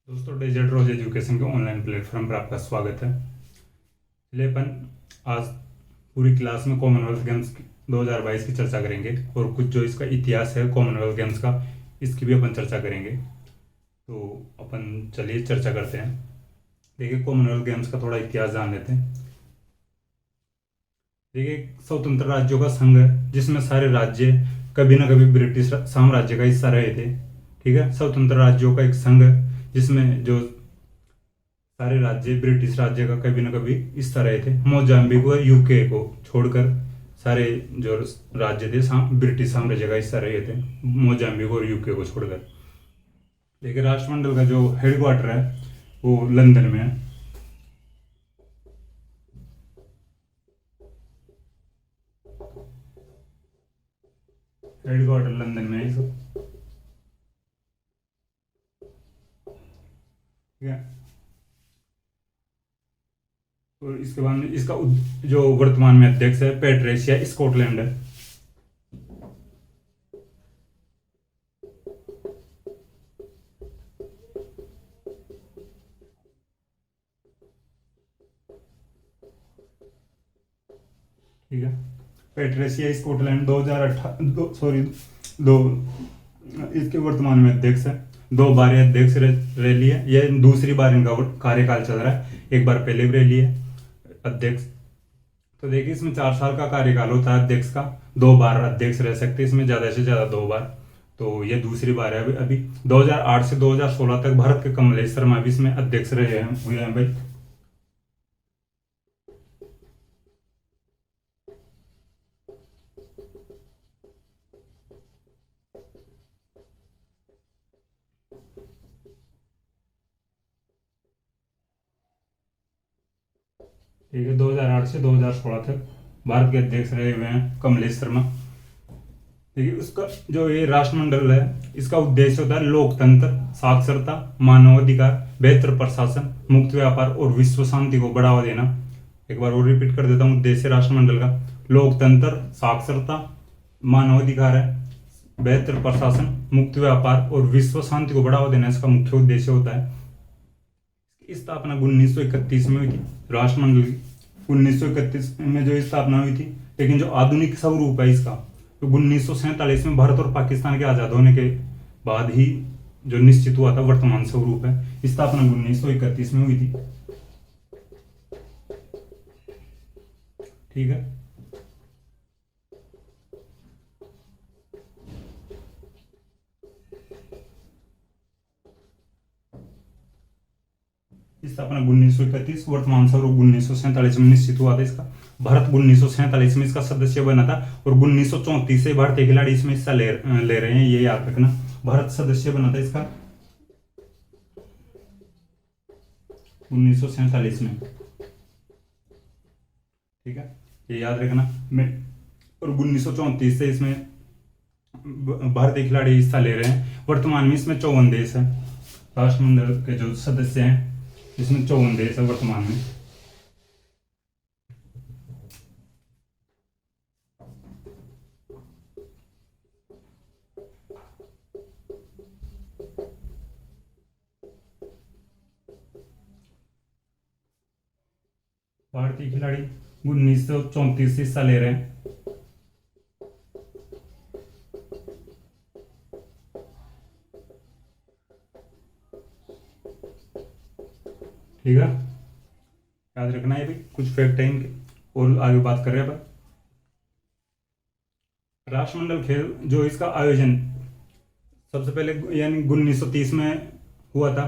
दोस्तों, डेजर्ट रोज एजुकेशन के online platform पर आपका स्वागत है। चलिए अपन आज पूरी क्लास में कॉमनवेल्थ गेम्स 2022 की चर्चा करेंगे और कुछ जो इसका इतिहास है कॉमनवेल्थ गेम्स का, इसकी भी अपन चर्चा करेंगे। तो अपन चलिए चर्चा करते हैं। देखिए, कॉमनवेल्थ गेम्स का थोड़ा इतिहास जान लेते हैं। देखिए, स्वतंत्र राज्यों का संघ है जिसमें सारे राज्य कभी ना कभी ब्रिटिश साम्राज्य का हिस्सा रहे थे। ठीक है, स्वतंत्र राज्यों का एक संघ है जिसमें जो सारे राज्य ब्रिटिश राज्य का कभी ना कभी हिस्सा रहे थे। मोजाम्बिक और यूके को छोड़कर सारे जो राज्य थे ब्रिटिश साम्राज्य का हिस्सा रहे थे, मोजाम्बिक और यूके को छोड़कर। देखिए, राष्ट्रमंडल का जो हेडक्वार्टर है वो लंदन में है। हेडक्वार्टर लंदन में है इसका। ठीक है, और इसके बाद में इसका जो वर्तमान में अध्यक्ष है पैट्रिशिया स्कॉटलैंड है। ठीक है, पैट्रिशिया स्कॉटलैंड 2018 सॉरी दो इसके वर्तमान में अध्यक्ष है। 2 बार ये अध्यक्ष रह लिए, यह दूसरी बार इनका कार्यकाल चल रहा है। एक बार पहले भी रह लिए अध्यक्ष। तो देखिए, इसमें 4 साल का कार्यकाल होता है अध्यक्ष का। 2 बार अध्यक्ष रह सकते हैं इसमें, ज्यादा से ज्यादा 2 बार। तो ये दूसरी बार है। अभी 2008 से 2016 तक भारत के कमलेश शर्मा भी इसमें अध्यक्ष रहे हैं हुए हैं भाई। ठीक है, 2008 से 2016 तक भारत के अध्यक्ष रहे हुए हैं कमलेश शर्मा। देखिए, उसका जो ये राष्ट्रमंडल है इसका उद्देश्य होता है लोकतंत्र, साक्षरता, मानवाधिकार, बेहतर प्रशासन, मुक्त व्यापार और विश्व शांति को बढ़ावा देना। एक बार और रिपीट कर देता हूँ, उद्देश्य राष्ट्रमंडल का लोकतंत्र, साक्षरता, मानवाधिकार है, बेहतर प्रशासन, मुक्त व्यापार और विश्व शांति को बढ़ावा देना इसका मुख्य उद्देश्य होता है। स्थापना 1931 में हुई थी राष्ट्रमंडल की। 1931 में जो स्थापना हुई थी, लेकिन जो आधुनिक स्वरूप है इसका तो 1947 में भारत और पाकिस्तान के आजाद होने के बाद ही जो निश्चित हुआ था वर्तमान स्वरूप है। स्थापना 1931 में हुई थी। ठीक है, स्थापना 1931, वर्तमान स्वरूप 1947 में निश्चित हुआ था इसका। भारत 1947 में इसका सदस्य बना था और 1934 से भारतीय खिलाड़ी इसमें हिस्सा ले रहे हैं, ये याद रखना। भारत सदस्य बना था इसका 1947 में। ठीक है, ये याद रखना। और 1934 से इसमें भारतीय खिलाड़ी हिस्सा ले रहे हैं। वर्तमान में इसमें 54 देश है राष्ट्रमंडल के जो सदस्य हैं, इसमें 54 देश है वर्तमान में। भारतीय खिलाड़ी 1934 से हिस्सा ले रहे हैं। ठीक है, याद रखना है भाई, कुछ फैक्ट है इनके और आगे बात कर रहे हैं। राष्ट्रमंडल खेल जो इसका आयोजन सबसे पहले यानी 1930 में हुआ था।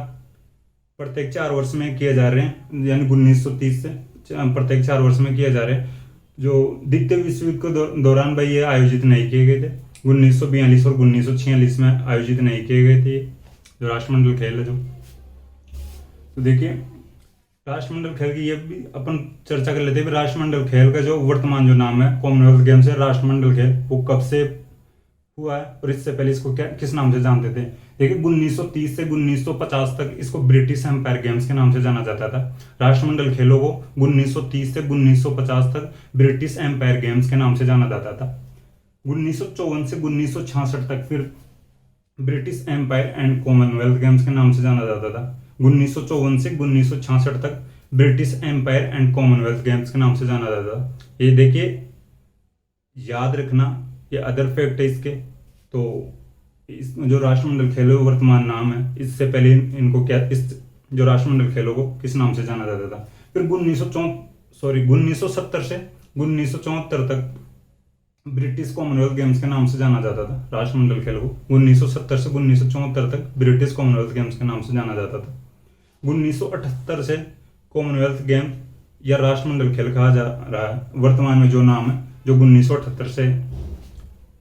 प्रत्येक 4 वर्ष में किए जा रहे हैं, यानी 1930 से प्रत्येक 4 वर्ष में किए जा रहे हैं। जो द्वितीय विश्व युद्ध के दौरान भाई ये आयोजित नहीं किए गए थे। 1942 और 1946 में आयोजित नहीं किए गए थे जो राष्ट्रमंडल खेल है जो। तो देखिए, राष्ट्रमंडल खेल की ये भी अपन चर्चा कर लेते हैं। राष्ट्रमंडल खेल का जो वर्तमान जो नाम है कॉमनवेल्थ गेम्स है राष्ट्रमंडल खेल, वो कब से हुआ है और इससे पहले इसको क्या किस नाम से जानते थे। देखिए, 1930 से 1950 तक इसको ब्रिटिश एम्पायर गेम्स के नाम से जाना जाता था। राष्ट्रमंडल खेलों को 1930 से 1950 तक ब्रिटिश एम्पायर गेम्स के नाम से जाना जाता था। 1954 से 1966 तक फिर British empire and commonwealth games के नाम से जाना जाता था। 1954 से 1966 तक British empire and commonwealth games के नाम से जाना जाता था। ये देखिए, याद रखना, ये अदर फैक्ट है इसके। तो इस जो राष्ट्रमंडल खेलों का वर्तमान नाम है, इससे पहले इनको क्या, इस जो राष्ट्रमंडल खेलों को किस नाम से जाना जाता था। फिर 1970 से 1974 तक ब्रिटिश कॉमनवेल्थ गेम्स के नाम से जाना जाता था राष्ट्रमंडल खेलों को। 1970 से 1974 तक ब्रिटिश कॉमनवेल्थ गेम्स के नाम से जाना जाता था। 1978 से कॉमनवेल्थ गेम या राष्ट्रमंडल खेल कहा जा रहा है। वर्तमान में जो नाम है, जो 1978 से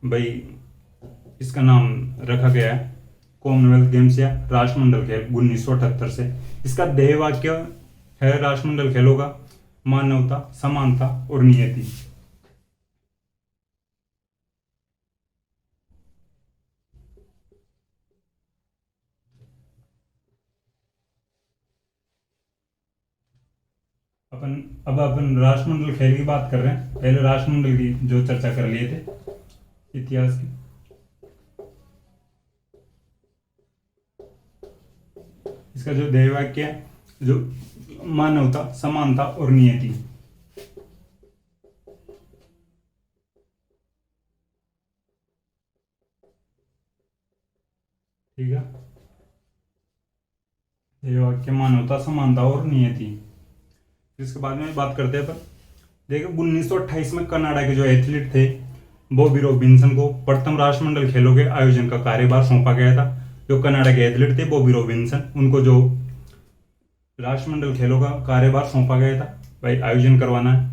भाई इसका नाम रखा गया है, कॉमनवेल्थ गेम्स या राष्ट्रमंडल खेल 1978 से। इसका ध्येय वाक्य है राष्ट्रमंडल खेलों का, मानवता, समानता और नियति। अब अपन राष्ट्रमंडल खेल की बात कर रहे हैं। पहले राष्ट्रमंडल की जो चर्चा कर लिए थे इतिहास की। इसका जो ध्येय वाक्य है, जो मानवता, समानता और नियति। ठीक है, ध्येय वाक्य मानवता, समानता और नियति। इसके बाद में बात करते हैं अपन। देखो, 1928 में कनाडा के जो एथलीट थे बॉबी रॉबिन्सन को प्रथम राष्ट्रमंडल खेलों के आयोजन का कार्यभार सौंपा गया था। जो कनाडा के एथलीट थे बॉबी रॉबिन्सन, उनको जो राष्ट्रमंडल खेलों का कार्यभार सौंपा गया था, भाई आयोजन करवाना है।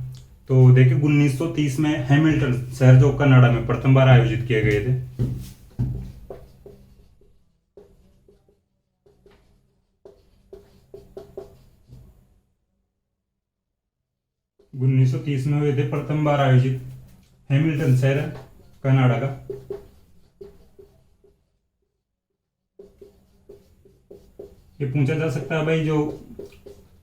तो देखिए, 1930 में हैमिल्टन शहर जो कनाडा में प्रथम बार आयोजित किए गए थे। 1930 में हुए थे प्रथम बार आयोजित, हैमिल्टन शहर कनाडा का। ये पूछा जा सकता है भाई, जो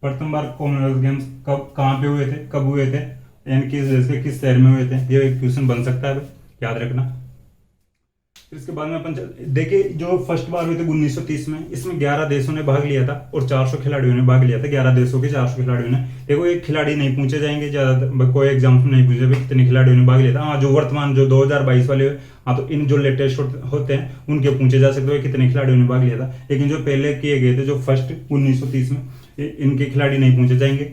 प्रथम बार कॉमनवेल्थ गेम्स कब, कहाँ पे हुए थे, कब हुए थे, यानी किस देश के किस शहर में हुए थे, ये एक क्वेश्चन बन सकता है भाई, याद रखना। फिर इसके बाद में अपन देखिए, जो फर्स्ट बार हुए थे 1930 में, इसमें 11 देशों ने भाग लिया था और 400 खिलाड़ियों ने भाग लिया था। 11 देशों के 400 खिलाड़ियों ने। देखो, एक खिलाड़ी नहीं पूछे जाएंगे ज्यादा, कोई एग्जाम में नहीं पूछे भाई कितने खिलाड़ियों ने भाग लिया था। हाँ, जो वर्तमान जो 2022 वाले, हाँ, तो इन जो लेटेस्ट होते हैं उनके पूछे जा सकते हैं कितने खिलाड़ियों ने भाग लिया था। लेकिन जो पहले किए गए थे, जो फर्स्ट 1930 में, इनके खिलाड़ी नहीं पूछे जाएंगे।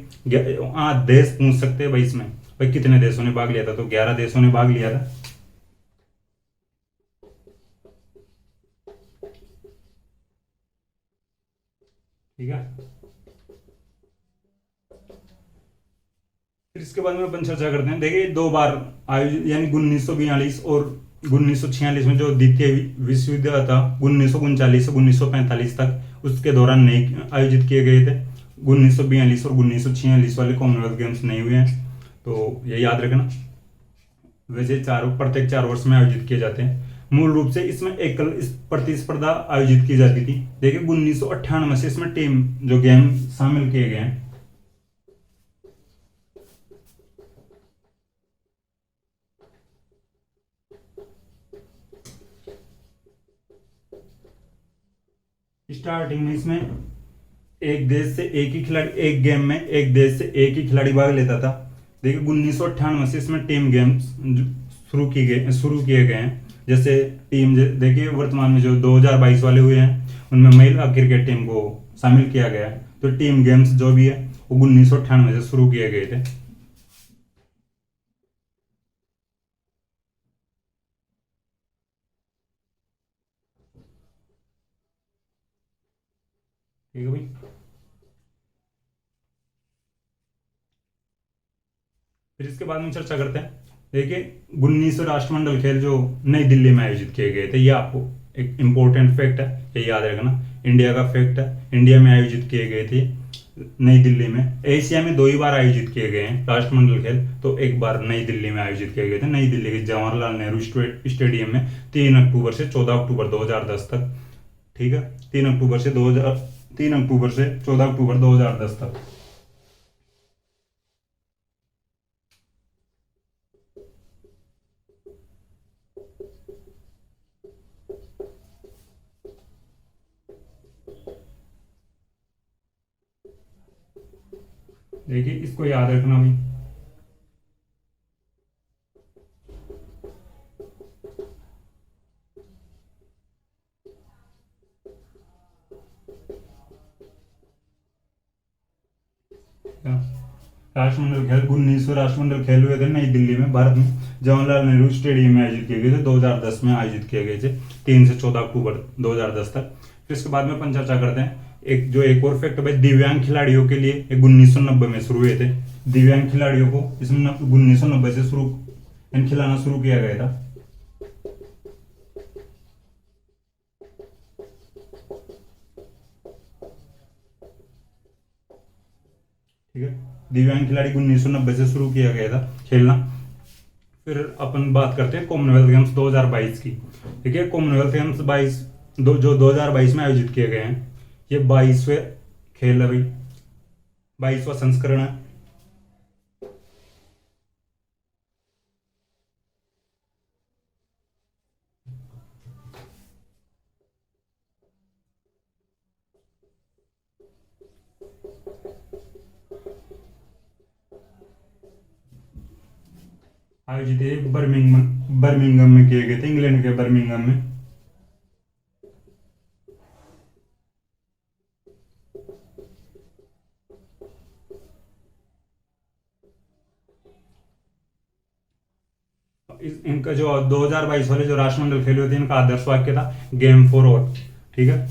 हाँ, देश पूछ सकते हैं भाई इसमें, भाई कितने देशों ने भाग लिया था, तो 11 देशों ने भाग लिया था। ठीक है, फिर इसके बाद में अपन चर्चा करते हैं। देखिए, दो बार आयोजित, यानी 1942 और 1946 में जो द्वितीय विश्व युद्ध था, 1939 से 1945 तक, उसके दौरान नहीं आयोजित किए गए थे। 1942 और 1946 वाले कॉमनवेल्थ गेम्स नहीं हुए हैं, तो ये याद रखना। वैसे प्रत्येक 4 वर्ष में आयोजित किए जाते हैं। मूल रूप से इसमें एकल प्रतिस्पर्धा आयोजित की जाती थी। देखिए, 1998 से इसमें टीम जो गेम शामिल किए गए हैं। स्टार्टिंग में इसमें एक देश से एक ही खिलाड़ी, एक गेम में एक देश से एक ही खिलाड़ी भाग लेता था। देखिए, 1998 से इसमें टीम गेम्स शुरू किए गए हैं। जैसे टीम, देखिए वर्तमान में जो 2022 वाले हुए हैं, उनमें महिला क्रिकेट टीम को शामिल किया गया है। तो टीम गेम्स जो भी है वो 1998 से शुरू किए गए थे। ठीक है भाई। फिर इसके बाद में चर्चा करते हैं। देखिए, 19 राष्ट्रमंडल खेल जो नई दिल्ली में आयोजित किए गए थे, ये आपको एक इम्पोर्टेंट फैक्ट है, ये याद रखना। इंडिया का फैक्ट है, इंडिया में आयोजित किए गए थे नई दिल्ली में। एशिया में 2 ही बार आयोजित किए गए हैं राष्ट्रमंडल खेल, तो एक बार नई दिल्ली में आयोजित किए गए थे, नई दिल्ली के जवाहरलाल नेहरू स्टेडियम में, 3 अक्टूबर से 14 अक्टूबर 2010 तक। ठीक है, 3 अक्टूबर से 14 अक्टूबर 2010 तक। देखिए इसको याद रखना भाई। राष्ट्रमंडल खेल 1900 राष्ट्रमंडल खेल हुए थे नई दिल्ली में भारत में, जवाहरलाल नेहरू स्टेडियम में आयोजित किए गए थे, 2010 में आयोजित किए गए थे, 3 से 14 अक्टूबर 2010 तक। फिर इसके बाद में अपन चर्चा करते हैं एक और फैक्ट भाई, दिव्यांग खिलाड़ियों के लिए 1990 में शुरू हुए थे। दिव्यांग खिलाड़ियों को इसमें 1990 से शुरू खिलाना शुरू किया गया था। ठीक है, दिव्यांग खिलाड़ी को 1990 से शुरू किया गया था खेलना। फिर अपन बात करते हैं कॉमनवेल्थ गेम्स 2022 की। ठीक है, कॉमनवेल्थ गेम्स 2022 में आयोजित किए गए हैं। ये 22वें खेल है भाई, 22वां संस्करण है। आयोजित है बर्मिंगम में किए गए थे, इंग्लैंड के बर्मिंगम में। इनका जो 2022 वाले जो राष्ट्रमंडल खेल हुए थे, इनका आदर्श वाक्य था गेम फॉर ऑल। ठीक है,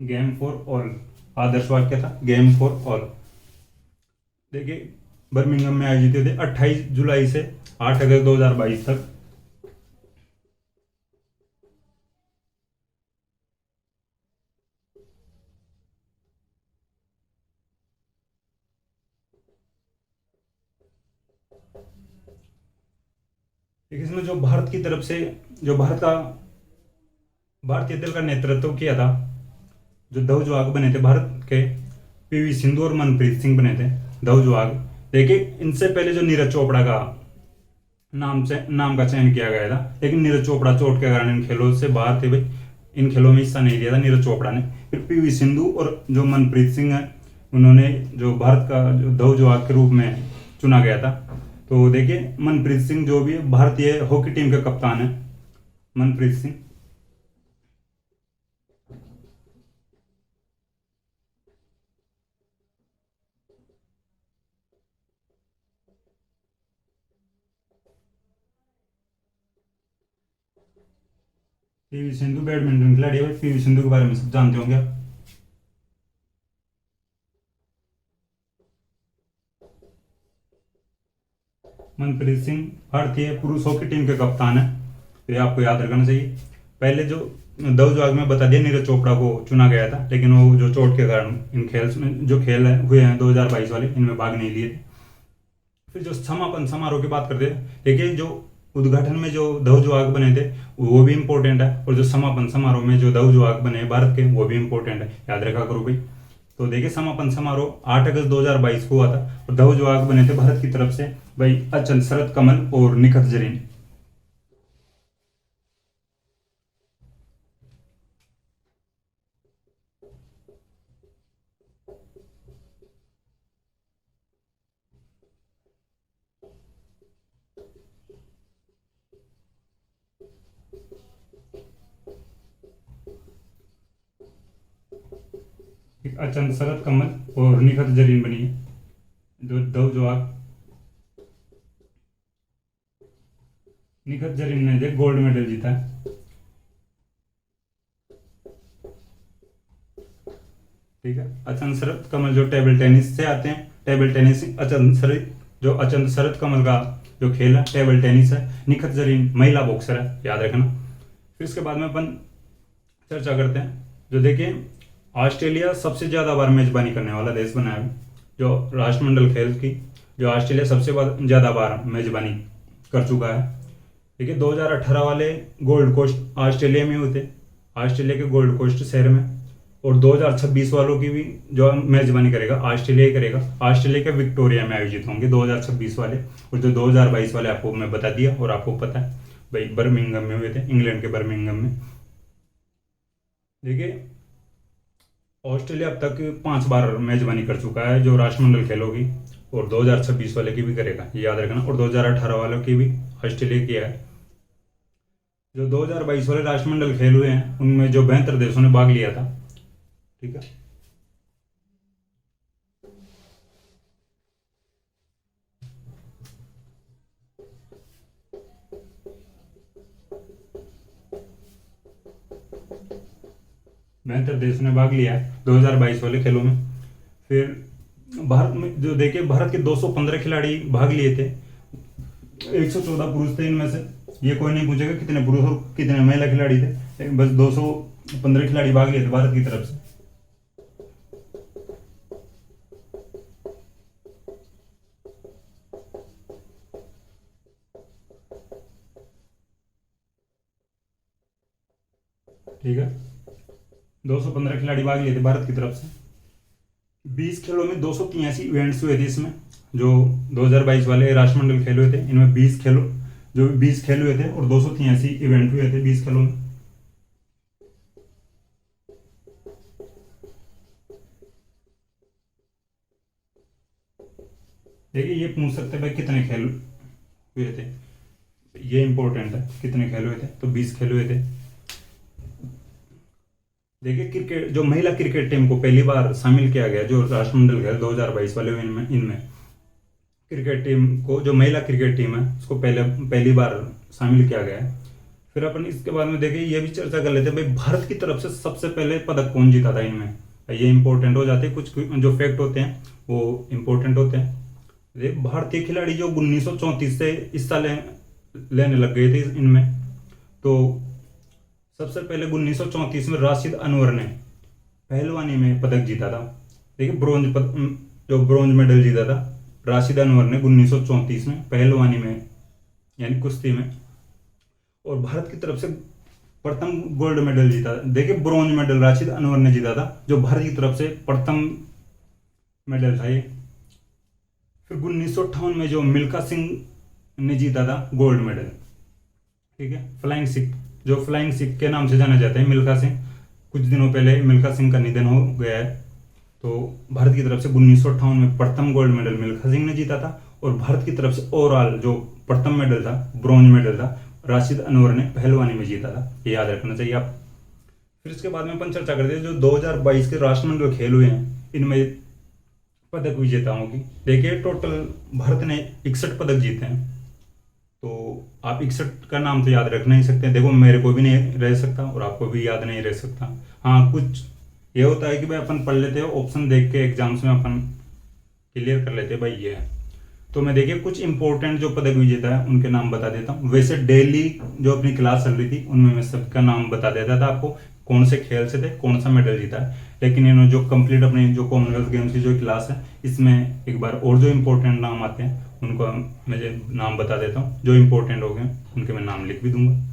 गेम फॉर ऑल आदर्श वाक्य था, गेम फॉर ऑल। देखिए बर्मिंगम में आयोजित थे 28 जुलाई से 8 अगस्त 2022 तक। देखिए इसमें जो भारत की तरफ से जो भारतीय दल का नेतृत्व किया था, जो ध्वजवाहक बने थे भारत के, पीवी सिंधु और मनप्रीत सिंह बने थे ध्वजवाहक। देखिए इनसे पहले जो नीरज चोपड़ा का नाम का चयन किया गया था, लेकिन नीरज चोपड़ा चोट के कारण इन खेलों से बाहर थे भाई, इन खेलों में हिस्सा नहीं लिया था नीरज चोपड़ा ने। फिर पीवी सिंधु और जो मनप्रीत सिंह है, उन्होंने जो भारत का जो ध्वजवाहक के रूप में चुना गया था। तो देखिए मनप्रीत सिंह जो भी भारतीय हॉकी टीम के कप्तान है, मनप्रीत सिंह। पीवी सिंधु बैडमिंटन खिलाड़ी है, पीवी सिंधु के बारे में सब जानते होंगे आप। मनप्रीत सिंह भारतीय पुरुष हॉकी टीम के कप्तान है, तो ये आपको याद रखना चाहिए। पहले जो ध्वजवाहक में बता दिया, नीरज चोपड़ा को चुना गया था, लेकिन वो जो चोट के कारण इन खेल में जो खेल हुए हैं 2022 वाले, इनमें भाग नहीं लिए थे। फिर जो समापन समारोह की बात करते हैं, देखिए जो उद्घाटन में जो ध्वजवाहक बने थे वो भी इंपॉर्टेंट है, और जो समापन समारोह में जो ध्वजवाहक बने भारत के वो भी इंपॉर्टेंट है, याद रखा करो भाई। तो देखिए समापन समारोह 8 अगस्त 2022 को हुआ था, और ध्वजवाहक बने थे भारत की तरफ से भाई अचल, शरद कमल और निखत जरीन। एक अचंत, शरद कमल और निखत जरीन बनी है जो ध्वजवाहक। निखत जरीन ने जो गोल्ड मेडल जीता है। ठीक है, अचंत शरद कमल जो टेबल टेनिस से आते हैं, टेबल टेनिस अचंत शरद कमल का जो खेल है टेबल टेनिस है। निखत जरीन महिला बॉक्सर है, याद रखना। फिर इसके बाद में अपन चर्चा करते हैं, जो देखिए ऑस्ट्रेलिया सबसे ज्यादा बार मेजबानी करने वाला देश बना है, जो राष्ट्रमंडल खेल की जो ऑस्ट्रेलिया सबसे ज्यादा बार मेजबानी कर चुका है। ठीक है, 2018 वाले गोल्ड कोस्ट ऑस्ट्रेलिया में हुए थे, ऑस्ट्रेलिया के गोल्ड कोस्ट शहर में। और 2026 वालों की भी जो मेजबानी करेगा ऑस्ट्रेलिया ही करेगा। ऑस्ट्रेलिया के विक्टोरिया में आयोजित होंगे 2026 वाले, और जो 2022 वाले आपको मैं बता दिया, और आपको पता है भाई बर्मिंघम में हुए थे, इंग्लैंड के बर्मिंघम में। देखिए ऑस्ट्रेलिया अब तक 5 बार मेजबानी कर चुका है जो राष्ट्रमंडल खेलों की, और 2026 वाले की भी करेगा, ये याद रखना। और 2018 वालों की भी ऑस्ट्रेलिया किया है। जो 2022 वाले राष्ट्रमंडल खेल हुए हैं उनमें जो 72 देशों ने भाग लिया था, ठीक है। बेहतर देशों ने भाग लिया है 2022 वाले खेलों में। फिर भारत में जो देखिए, भारत के 215 खिलाड़ी भाग लिए थे, 114 पुरुष थे इनमें से। ये कोई नहीं पूछेगा कितने पुरुष और कितने महिला खिलाड़ी थे, बस 215 खिलाड़ी भाग लिए थे भारत की तरफ से। ठीक है, 215 खिलाड़ी भाग लिए थे भारत की तरफ से। 20 खेलों में 283 इवेंट्स हुए थे इसमें, जो 2022 वाले राष्ट्रमंडल खेल हुए थे इनमें 20 खेल हुए थे, और 283 इवेंट हुए थे 20 खेलों में। देखिए ये पूछ सकते हैं भाई कितने खेल हुए थे, ये इंपॉर्टेंट है, कितने खेल हुए थे, तो 20 खेल हुए थे। देखिए क्रिकेट, जो महिला क्रिकेट टीम को पहली बार शामिल किया गया जो राष्ट्रमंडल खेल 2022 वाले इनमें क्रिकेट टीम को, जो महिला क्रिकेट टीम है उसको पहली बार शामिल किया गया है। फिर अपन इसके बाद में देखिए ये भी चर्चा कर लेते हैं भाई भारत की तरफ से सबसे पहले पदक कौन जीता था इनमें। ये इंपॉर्टेंट हो जाते हैं, कुछ जो फैक्ट होते हैं वो इंपॉर्टेंट होते हैं। देख भारतीय खिलाड़ी जो 1934 से हिस्सा लेने लग गए थे इनमें, तो सबसे पहले 1934 में राशिद अनवर ने पहलवानी में पदक जीता था। देखिए जो ब्रॉन्ज मेडल जीता था राशिद अनवर ने 1934 में पहलवानी में, यानी कुश्ती में। और भारत की तरफ से प्रथम गोल्ड मेडल जीता। देखिए ब्रॉन्ज मेडल राशिद अनवर ने जीता था, जो भारत की तरफ से प्रथम मेडल था ये। फिर 1958 में जो मिल्खा सिंह ने जीता था गोल्ड मेडल, ठीक है। फ्लाइंग सिख के नाम से जाना जाता है मिल्खा सिंह। कुछ दिनों पहले मिल्खा सिंह का निधन हो गया है, तो भारत की तरफ से 1958 में प्रथम गोल्ड मेडल मिल्खा सिंह ने जीता था। और भारत की तरफ से ओवरऑल जो प्रथम मेडल था, ब्रॉन्ज मेडल था, राशिद अनवर ने पहलवानी में जीता था, ये याद रखना चाहिए आप। फिर इसके बाद में अपन चर्चा करते हैं जो 2022 के राष्ट्रमंडल खेल हुए हैं इनमें पदक विजेताओं की। देखिए टोटल भारत ने 61 पदक जीते हैं, तो आप 61 का नाम तो याद रख नहीं सकते। देखो मेरे को भी नहीं रह सकता और आपको भी याद नहीं रह सकता। हाँ कुछ ये होता है कि भाई अपन पढ़ लेते हैं, ऑप्शन देख के एग्जाम्स में अपन क्लियर कर लेते हैं भाई ये है। तो मैं देखिए कुछ इंपॉर्टेंट जो पदक विजेता है उनके नाम बता देता हूँ। वैसे डेली जो अपनी क्लास चल रही थी उनमें मैं सबका नाम बता देता था आपको, कौन से खेल से थे, कौन सा मेडल जीता है। लेकिन इन्होंने जो कंप्लीट अपनी जो कॉमनवेल्थ गेम्स की जो क्लास है इसमें एक बार और जो इंपॉर्टेंट नाम आते हैं उनको मैं नाम बता देता हूँ, जो इंपॉर्टेंट हो गए उनके मैं नाम लिख भी दूंगा।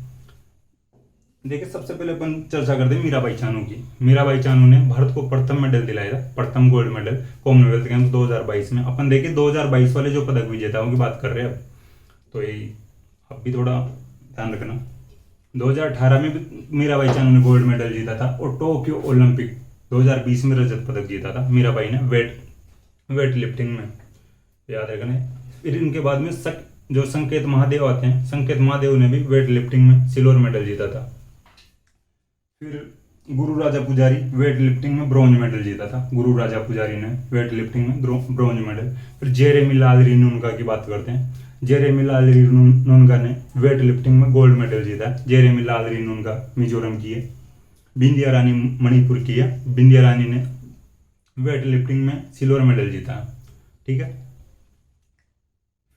देखिए सबसे पहले अपन चर्चा करते हैं मीराबाई चानू की। मीराबाई चानू ने भारत को प्रथम मेडल दिलाया था, प्रथम गोल्ड मेडल कॉमनवेल्थ गेम्स 2022 में। अपन देखिए 2022 वाले जो पदक विजेताओं की बात कर रहे हैं अब, तो यही अब भी थोड़ा ध्यान रखना। 2018 में भी मीराबाई चानू ने गोल्ड मेडल जीता था, और टोक्यो ओलंपिक 2020 में रजत पदक जीता था मीराबाई ने वेट लिफ्टिंग में, याद रखना। फिर इनके बाद में जो संकेत महादेव आते हैं, संकेत महादेव ने भी वेट लिफ्टिंग में सिल्वर मेडल जीता था। फिर गुरु राजा पुजारी वेट लिफ्टिंग में ब्रॉन्ज मेडल जीता था, गुरु राजा पुजारी ने वेट लिफ्टिंग में ब्रॉन्ज मेडल। फिर जेरेमी लाल रिनुनका की बात करते हैं। जेरेमी लाल रिनुनका ने वेट लिफ्टिंग में गोल्ड मेडल जीता है। जेरेमी लाल रिनुनका मिजोरम की है। बिंदिया रानी मणिपुर की है। बिंदिया रानी ने वेट लिफ्टिंग में सिल्वर मेडल जीता है, ठीक है।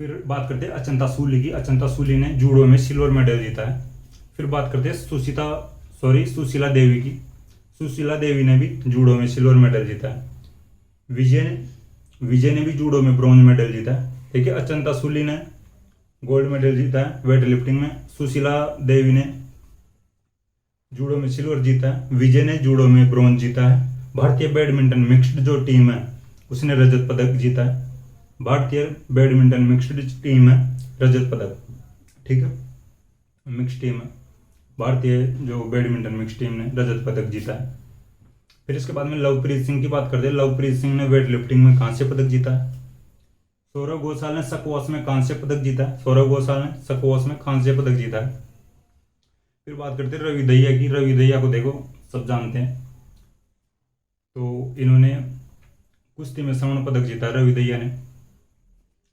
फिर बात करते हैं अचंता सूली की। अचंता सूली ने जूडो में सिल्वर मेडल जीता है। फिर बात करते हैं सुशीला देवी की। सुशीला देवी ने भी जूडो में सिल्वर मेडल जीता है। विजय ने भी जूडो में ब्रॉन्ज मेडल जीता है। देखिए अचंता सूली ने गोल्ड मेडल जीता है वेट लिफ्टिंग में। सुशीला देवी ने जूडो में सिल्वर जीता है। विजय ने जूडो में ब्रॉन्ज जीता है। भारतीय बैडमिंटन मिक्स्ड जो टीम है उसने रजत पदक जीता है। भारतीय बैडमिंटन मिक्स्ड टीम है रजत पदक, ठीक है, मिक्स टीम है। भारतीय जो बैडमिंटन मिक्स टीम ने रजत पदक जीता है। फिर इसके बाद में लवप्रीत सिंह की बात करते हैं। लवप्रीत सिंह ने वेट लिफ्टिंग में कांस्य पदक जीता है। सौरव घोषाल ने स्क्वॉश में कांस्य पदक जीता है। सौरव घोषाल ने स्क्वॉश में कांस्य पदक जीता है। फिर बात करते हैं रवि दहिया की। रवि दहिया को देखो सब जानते हैं, तो इन्होंने कुश्ती में स्वर्ण पदक जीता है रवि दहिया ने।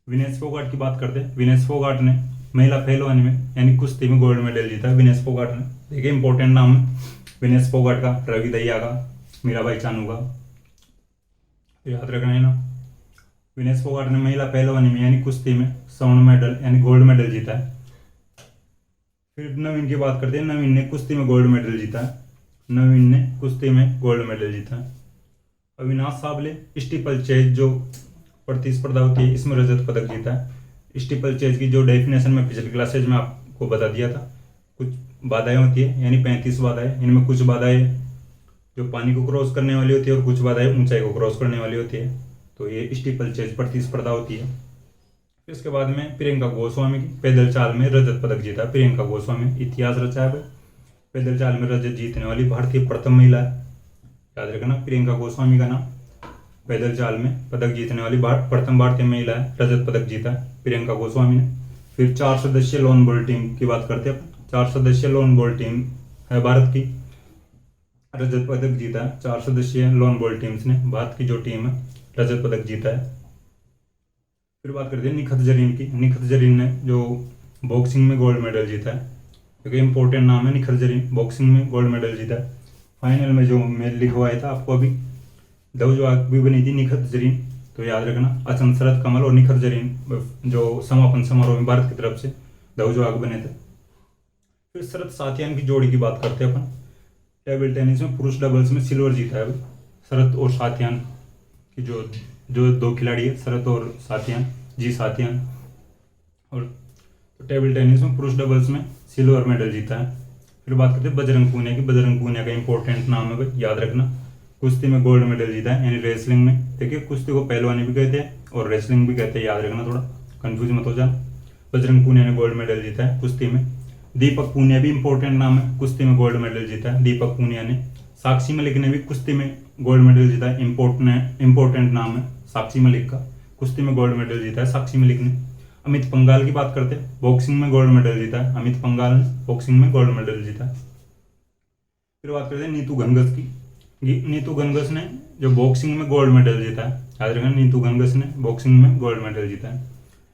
विनेश फोगाट की बात करते हैं। विनेश फोगाट ने महिला पहलवानी में यानी कुश्ती में गोल्ड मेडल जीता है। विनेश फोगाट ने, देखिए इंपॉर्टेंट नाम है विनेश फोगाट का, रवि दहिया का, मीराबाई चानू का, तो याद रखना है ना। विनेश फोगाट ने महिला पहलवानी में यानी कुश्ती में स्वर्ण मेडल यानी गोल्ड मेडल जीता है। फिर नवीन की बात करते हैं। नवीन ने कुश्ती में गोल्ड मेडल जीता है। नवीन ने कुश्ती में गोल्ड मेडल जीता है। अविनाश साबले स्टीपल चेज जो प्रतिस्पर्धा होती है इसमें रजत पदक जीता है। स्टीपल चेज की जो डेफिनेशन में पिछली क्लासेज में आपको बता दिया था, कुछ बाधाएं होती है यानी 35 बाधाएं। इनमें कुछ बाधाएं जो पानी को क्रॉस करने वाली होती है और कुछ बाधाएं ऊंचाई को क्रॉस करने वाली होती है, तो ये स्टीपल चेज प्रतिस्पर्धा होती है। इसके बाद में प्रियंका गोस्वामी की पैदल चाल में रजत पदक जीता। प्रियंका गोस्वामी इतिहास रचा है, पैदल चाल में रजत जीतने वाली भारतीय प्रथम महिला है, याद रखना प्रियंका गोस्वामी का नाम। पैदल चाल में पदक जीतने वाली प्रथम भारतीय महिला है, रजत पदक जीता प्रियंका गोस्वामी ने। फिर 4 सदस्यीय लोन बॉल टीम की बात करते हैं। 4 सदस्यीय लोन बॉल टीम है भारत की, रजत पदक जीता है। 4 सदस्यीय लोन बॉल टीम्स ने भारत की जो टीम है रजत पदक जीता है। फिर बात करते हैं निखत जरीन की। निखत जरीन ने जो बॉक्सिंग में गोल्ड मेडल जीता है, क्योंकि इंपॉर्टेंट नाम है निखत जरीन, बॉक्सिंग में गोल्ड मेडल जीता है। फाइनल में जो मैं लिखवाया था आपको अभी, ध्वजवाहक भी बनी थी निखत जरीन, तो याद रखना अचंत शरद कमल और निखत जरीन जो समापन समारोह में भारत की तरफ से ध्वजवाहक बने थे। फिर शरद साथियान की जोड़ी की बात करते हैं अपन। टेबल टेनिस में पुरुष डबल्स में सिल्वर जीता है शरद और साथियान की जो 2 खिलाड़ी है, शरद और साथियान, जी साथियान। और तो टेबल टेनिस में पुरुष डबल्स में सिल्वर मेडल जीता है। फिर बात करते हैं बजरंग पूनिया की। बजरंग पूनिया का इंपॉर्टेंट नाम है भाई, याद रखना, कुश्ती में गोल्ड मेडल जीता है यानी रेसलिंग में। देखिए कुश्ती को पहलवानी भी कहते हैं और रेसलिंग भी कहते हैं, याद रखना, थोड़ा कंफ्यूज मत हो जाना। बजरंग पूनिया ने गोल्ड मेडल जीता है कुश्ती में। दीपक पूनिया भी इंपॉर्टेंट नाम है, कुश्ती में गोल्ड मेडल जीता है दीपक पूनिया ने। साक्षी मलिक ने भी कुश्ती में गोल्ड मेडल जीता है, इंपॉर्टेंट नाम है साक्षी मलिक का, कुश्ती में गोल्ड मेडल जीता है साक्षी मलिक ने। अमित पंघाल की बात करते हैं, बॉक्सिंग में गोल्ड मेडल जीता है अमित पंघाल ने, बॉक्सिंग में गोल्ड मेडल जीता है। फिर बात करते हैं नीतू घनघस की। नीतू घनघस ने जो बॉक्सिंग में गोल्ड मेडल जीता है, याद रखना नीतू घनघस ने बॉक्सिंग में गोल्ड मेडल जीता है।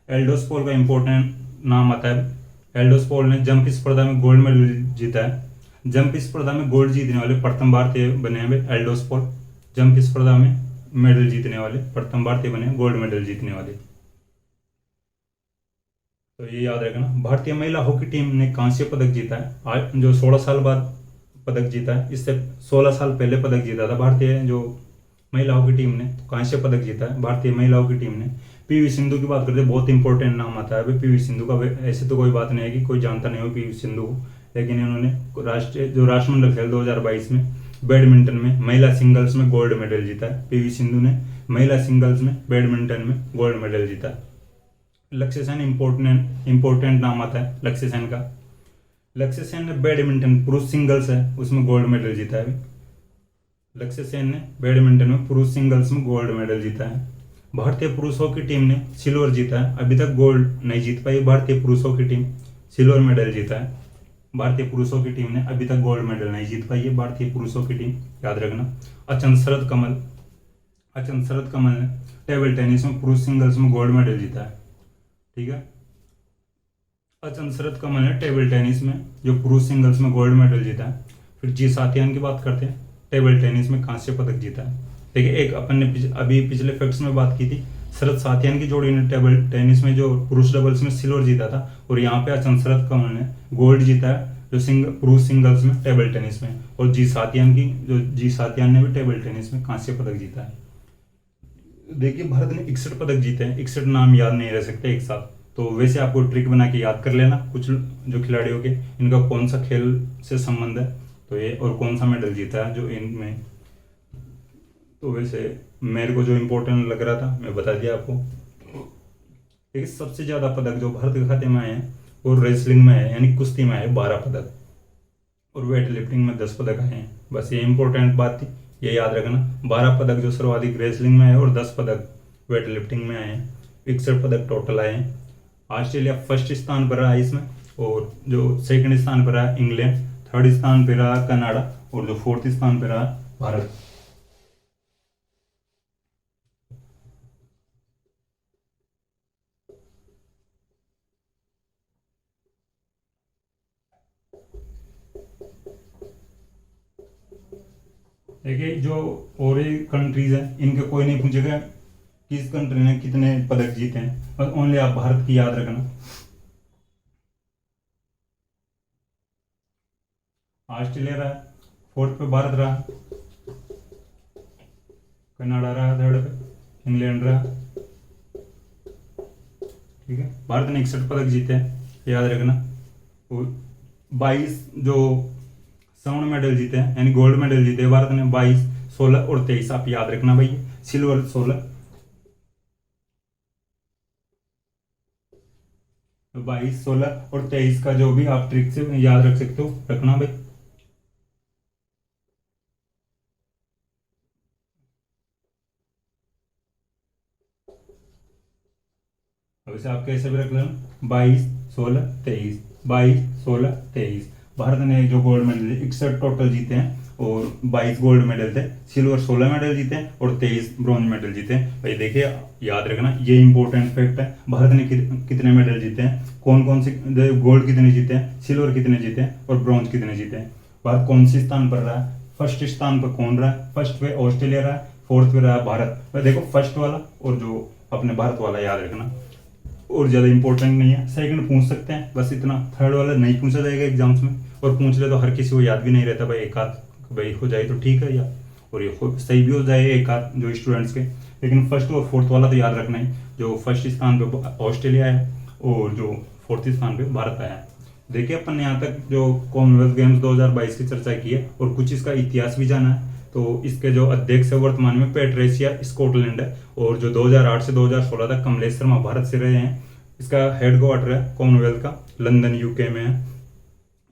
एल्डोस पॉल का इंपॉर्टेंट नाम आता है। एल्डोस पॉल ने जंप स्पर्धा में गोल्ड मेडल जीता है। जंप स्पर्धा में गोल्ड जीतने वाले प्रथम भारतीय बने हैं एल्डोस पॉल। जंप स्पर्धा में मेडल जीतने वाले प्रथम भारतीय बने, गोल्ड मेडल जीतने वाले, तो ये याद रखना। भारतीय महिला हॉकी टीम ने कांस्य पदक जीता है, आज जो 16 साल बाद पदक जीता है। इससे 16 साल पहले पदक जीता था भारतीय जो महिला हॉकी टीम ने, तो कांस्य पदक जीता है भारतीय महिला हॉकी टीम ने। पीवी सिंधु की बात करते हैं, बहुत इंपॉर्टेंट नाम आता है पीवी सिंधु का। ऐसे तो कोई बात नहीं है कि कोई जानता नहीं हो पीवी सिंधु को, लेकिन इन्होंने राष्ट्रमंडल खेल 2022 में बैडमिंटन में महिला सिंगल्स में गोल्ड मेडल जीता है। पीवी सिंधु ने महिला सिंगल्स में बैडमिंटन में गोल्ड मेडल जीता है। लक्ष्य सेन इंपॉर्टेंट नाम आता है लक्ष्य सेन का। लक्ष्य सेन ने बैडमिंटन पुरुष सिंगल्स है उसमें गोल्ड मेडल जीता है। लक्ष्य सेन ने बैडमिंटन में पुरुष सिंगल्स में गोल्ड मेडल जीता है। भारतीय पुरुष हॉकी टीम ने सिल्वर जीता है, अभी तक गोल्ड नहीं जीत पाई भारतीय पुरुष हॉकी टीम, सिल्वर मेडल जीता है। भारतीय पुरुषों की टीम ने अभी तक गोल्ड मेडल नहीं जीत पाई है भारतीय पुरुषों की टीम, याद रखना। अचंत शरद कमल ने टेबल टेनिस में पुरुष सिंगल्स में गोल्ड मेडल जीता है, ठीक है। अचंत शरद कमल ने टेबल टेनिस में जो पुरुष सिंगल्स में गोल्ड मेडल जीता है। फिर जी साथियान की बात करते हैं, टेबल टेनिस में कांस्य पदक जीता है। देखिए एक अपन ने अभी पिछले फैक्ट्स में बात की थी, शरद साथियान की जोड़ी ने टेबल टेनिस में जो पुरुष डबल्स में सिल्वर जीता था, और यहाँ पे अचंत शरद कमल ने गोल्ड जीता है जो पुरुष सिंगल्स में टेबल टेनिस में, और जी साथियान ने भी टेबल टेनिस में कांस्य पदक जीता है। देखिए भारत ने 61 पदक जीते हैं, 61 नाम याद नहीं रह सकते एक साथ, तो वैसे आपको ट्रिक बना के याद कर लेना कुछ जो खिलाड़ियों के इनका कौन सा खेल से संबंध है, तो ये और कौन सा मेडल जीता है जो इनमें। तो वैसे मेरे को जो इम्पोर्टेंट लग रहा था मैं बता दिया आपको। देखिए सबसे ज़्यादा पदक जो भारत के खाते में आए हैं वो रेसलिंग में है, यानी कुश्ती में है 12 पदक, और वेट लिफ्टिंग में 10 पदक आए हैं। बस ये इंपॉर्टेंट बात थी, ये याद रखना। 12 पदक जो सर्वाधिक रेसलिंग में है और 10 पदक वेट लिफ्टिंग में आए हैं। 61 पदक टोटल आए हैं। ऑस्ट्रेलिया फर्स्ट स्थान पर रहा इसमें, और जो सेकंड स्थान पर रहा इंग्लैंड, थर्ड स्थान पर रहा कनाडा, और जो फोर्थ स्थान पर रहा भारत। देखिए जो और ही कंट्रीज हैं इनके कोई नहीं पूछेगा किस कंट्री ने कितने पदक जीते हैं, बस ओनली आप भारत की याद रखना। ऑस्ट्रेलिया रहा, फोर्थ पे भारत रहा, कनाडा रहा थर्ड पे, इंग्लैंड रहा। ठीक है, भारत ने 61 पदक जीते हैं, याद रखना। और 22 जो स्वर्ण मेडल जीते हैं, यानी गोल्ड मेडल जीते हैं भारत ने 22, 16 और 23, आप याद रखना भाई। सिल्वर 16, 22, 16 और 23 का जो भी आप ट्रिक से याद रख सकते हो रखना भाई। अब इसे आप कैसे भी रख लेना, 22, 16, 23, 22, 16, 23। भारत ने जो गोल्ड मेडल 61 टोटल जीते हैं, और 22 गोल्ड मेडल थे, सिल्वर 16 मेडल जीते हैं, और 23 ब्रॉन्ज मेडल जीते हैं। भाई देखिए याद रखना, ये इंपॉर्टेंट फैक्ट है। भारत ने कितने मेडल जीते हैं, कौन कौन से, गोल्ड कितने जीते हैं, सिल्वर कितने जीते हैं, और ब्रॉन्ज कितने जीते हैं। भारत कौन से स्थान पर रहा है, फर्स्ट स्थान पर कौन रहा है, फर्स्ट पे ऑस्ट्रेलिया रहा है, फोर्थ पे रहा भारत। भाई देखो फर्स्ट वाला और जो अपने भारत वाला याद रखना, और ज़्यादा इंपॉर्टेंट नहीं है। सेकंड पूछ सकते हैं बस इतना, थर्ड वाला नहीं पूछा जाएगा एग्जाम्स में, और पूछ ले तो हर किसी को याद भी नहीं रहता भाई। एक आध भाई हो जाए तो ठीक है, या और ये सही भी हो जाए एक आध जो स्टूडेंट्स के, लेकिन फर्स्ट और फोर्थ वाला तो याद रखना ही। जो फर्स्ट स्थान पे ऑस्ट्रेलिया है और जो फोर्थ स्थान पे भारत आया है। देखिए अपन ने यहाँ तक जो कॉमनवेल्थ गेम्स 2022 की चर्चा की है, और कुछ इसका इतिहास भी जाना है। तो इसके जो अध्यक्ष है वर्तमान में पैट्रिसिया स्कॉटलैंड है, और जो 2008 से 2016 तक कमलेश शर्मा भारत से रहे हैं। इसका हेडक्वार्टर है कॉमनवेल्थ का लंदन यूके में है।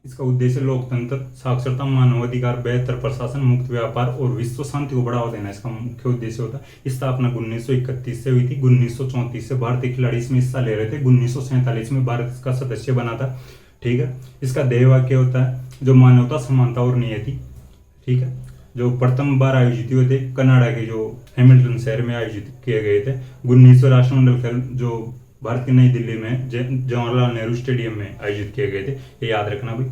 इसका उद्देश्य लोकतंत्र, साक्षरता, मानवाधिकार, बेहतर प्रशासन, मुक्त व्यापार और विश्व शांति को बढ़ावा देना इसका मुख्य उद्देश्य होता है। स्थापना 1931 से हुई थी। 1934 से भारतीय खिलाड़ी इसमें हिस्सा ले रहे थे। 1947 में भारत इसका सदस्य बना था। ठीक है, इसका ध्येय वाक्य होता है जो मानवता, समानता और नियति। ठीक है, जो प्रथम बार आयोजित हुए थे कनाडा के जो हैमिल्टन शहर में आयोजित किए गए थे। 1900 राष्ट्रमंडल खेल जो भारत की नई दिल्ली में जवाहरलाल नेहरू स्टेडियम में आयोजित किए गए थे, ये याद रखना भाई।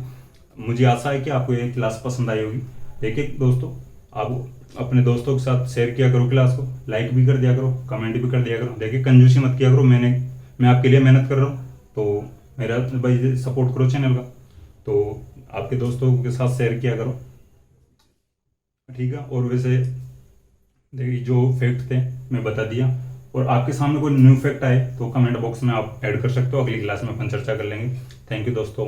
मुझे आशा है कि आपको ये क्लास पसंद आई होगी। देखिए दोस्तों, आप अपने दोस्तों के साथ शेयर किया करो क्लास को, लाइक भी कर दिया करो, कमेंट भी कर दिया करो। देखिए कंजूसी मत किया करो, मैं आपके लिए मेहनत कर रहा हूँ, तो मेरा भाई सपोर्ट करो चैनल का। तो आपके दोस्तों के साथ शेयर किया करो, ठीक है। और वैसे देखिए जो फैक्ट थे मैं बता दिया, और आपके सामने कोई न्यू फैक्ट आए तो कमेंट बॉक्स में आप ऐड कर सकते हो। अगली क्लास में अपन चर्चा कर लेंगे। थैंक यू दोस्तों।